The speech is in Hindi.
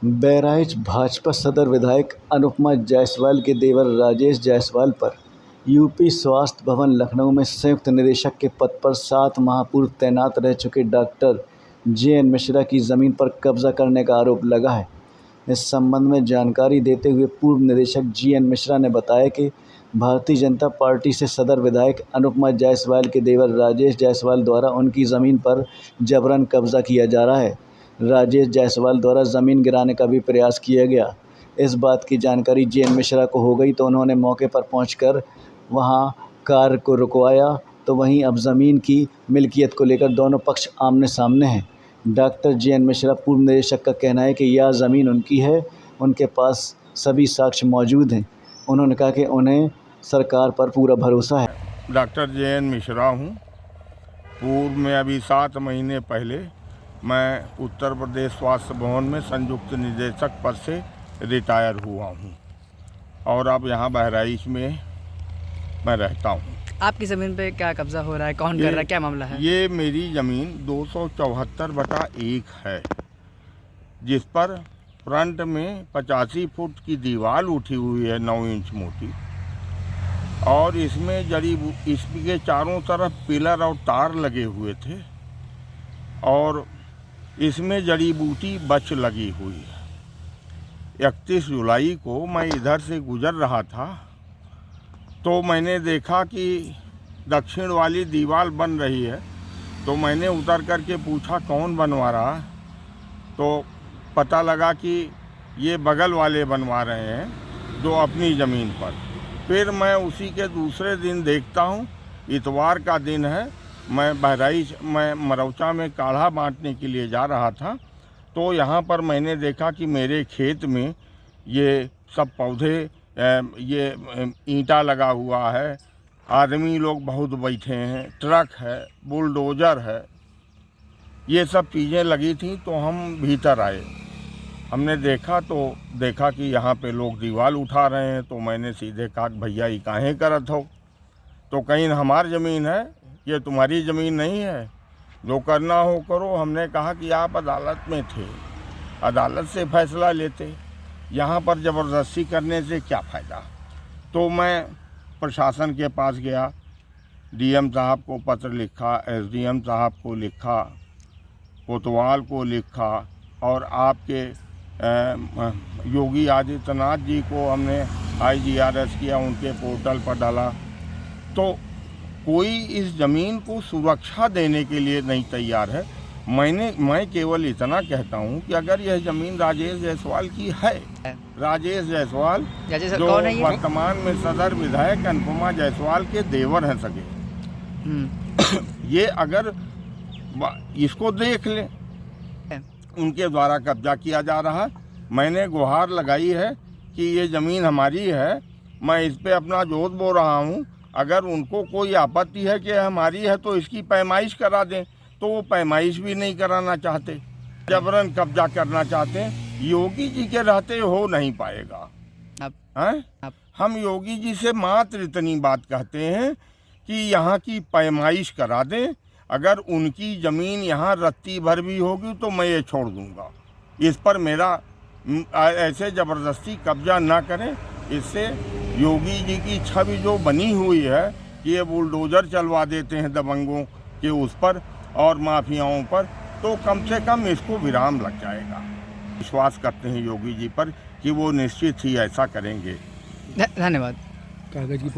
बहराइच भाजपा सदर विधायक अनुपमा जायसवाल के देवर राजेश जायसवाल पर यूपी स्वास्थ्य भवन लखनऊ में संयुक्त निदेशक के पद पर 7 माह पूर्व तैनात रह चुके डॉक्टर JN मिश्रा की ज़मीन पर कब्जा करने का आरोप लगा है। इस संबंध में जानकारी देते हुए पूर्व निदेशक JN मिश्रा ने बताया कि भारतीय जनता पार्टी से सदर विधायक अनुपमा जायसवाल के देवर राजेश जायसवाल द्वारा उनकी ज़मीन पर जबरन कब्जा किया जा रहा है। राजेश जायसवाल द्वारा ज़मीन गिराने का भी प्रयास किया गया। इस बात की जानकारी JN मिश्रा को हो गई तो उन्होंने मौके पर पहुंचकर वहां कार को रुकवाया। तो वहीं अब ज़मीन की मिल्कियत को लेकर दोनों पक्ष आमने सामने हैं। डॉक्टर JN मिश्रा पूर्व निदेशक का कहना है कि यह ज़मीन उनकी है, उनके पास सभी साक्ष्य मौजूद हैं। उन्होंने कहा कि उन्हें सरकार पर पूरा भरोसा है। डॉक्टर JN मिश्रा हूँ। पूर्व में अभी 7 महीने पहले मैं उत्तर प्रदेश स्वास्थ्य भवन में संयुक्त निदेशक पद से रिटायर हुआ हूँ और अब यहाँ बहराइच में मैं रहता हूँ। आपकी ज़मीन पे क्या कब्जा हो रहा है, कौन कर रहा है, क्या मामला है? ये मेरी ज़मीन 274/1 है, जिस पर फ्रंट में 85 फुट की दीवार उठी हुई है 9 इंच मोटी, और इसमें इसके चारों तरफ पिलर और तार लगे हुए थे और इसमें जड़ी बूटी बच लगी हुई है। 31 जुलाई को मैं इधर से गुजर रहा था तो मैंने देखा कि दक्षिण वाली दीवार बन रही है, तो मैंने उतर करके पूछा कौन बनवा रहा है, तो पता लगा कि ये बगल वाले बनवा रहे हैं जो अपनी ज़मीन पर। फिर मैं उसी के दूसरे दिन देखता हूँ, इतवार का दिन है, मैं बहराइच में मरौचा में काढ़ा बांटने के लिए जा रहा था, तो यहाँ पर मैंने देखा कि मेरे खेत में ये सब पौधे, ये ईंटा लगा हुआ है, आदमी लोग बहुत बैठे हैं, ट्रक है, बुलडोज़र है, ये सब चीज़ें लगी थी। तो हम भीतर आए, हमने देखा कि यहाँ पे लोग दीवार उठा रहे हैं। तो मैंने सीधे कहा भैया ये काहे करत हो? तो कहीं हमारी ज़मीन है, ये तुम्हारी ज़मीन नहीं है, जो करना हो करो। हमने कहा कि आप अदालत में थे, अदालत से फैसला लेते, यहाँ पर ज़बरदस्ती करने से क्या फ़ायदा। तो मैं प्रशासन के पास गया, DM साहब को पत्र लिखा, SDM साहब को लिखा, कोतवाल को लिखा, और आपके योगी आदित्यनाथ जी को हमने IGRS किया, उनके पोर्टल पर डाला। तो कोई इस ज़मीन को सुरक्षा देने के लिए नहीं तैयार है। मैं केवल इतना कहता हूँ कि अगर यह ज़मीन राजेश जायसवाल की है, राजेश जायसवाल जो वर्तमान में सदर विधायक अनुपमा जायसवाल के देवर हैं सके, ये अगर इसको देख ले, उनके द्वारा कब्जा किया जा रहा है। मैंने गुहार लगाई है कि ये ज़मीन हमारी है, मैं इस पे अपना जोत बो रहा हूँ। अगर उनको कोई आपत्ति है कि हमारी है तो इसकी पैमाइश करा दें, तो वो पैमाइश भी नहीं कराना चाहते, जबरन कब्जा करना चाहते हैं। योगी जी के रहते हो नहीं पाएगा। हम योगी जी से मात्र इतनी बात कहते हैं कि यहाँ की पैमाइश करा दें। अगर उनकी ज़मीन यहाँ रत्ती भर भी होगी तो मैं ये छोड़ दूँगा। इस पर मेरा ऐसे ज़बरदस्ती कब्जा ना करें। इससे योगी जी की छवि जो बनी हुई है कि ये बुलडोज़र चलवा देते हैं दबंगों के उस पर और माफियाओं पर, तो कम से कम इसको विराम लग जाएगा। विश्वास करते हैं योगी जी पर कि वो निश्चित ही ऐसा करेंगे। धन्यवाद। कागज़ की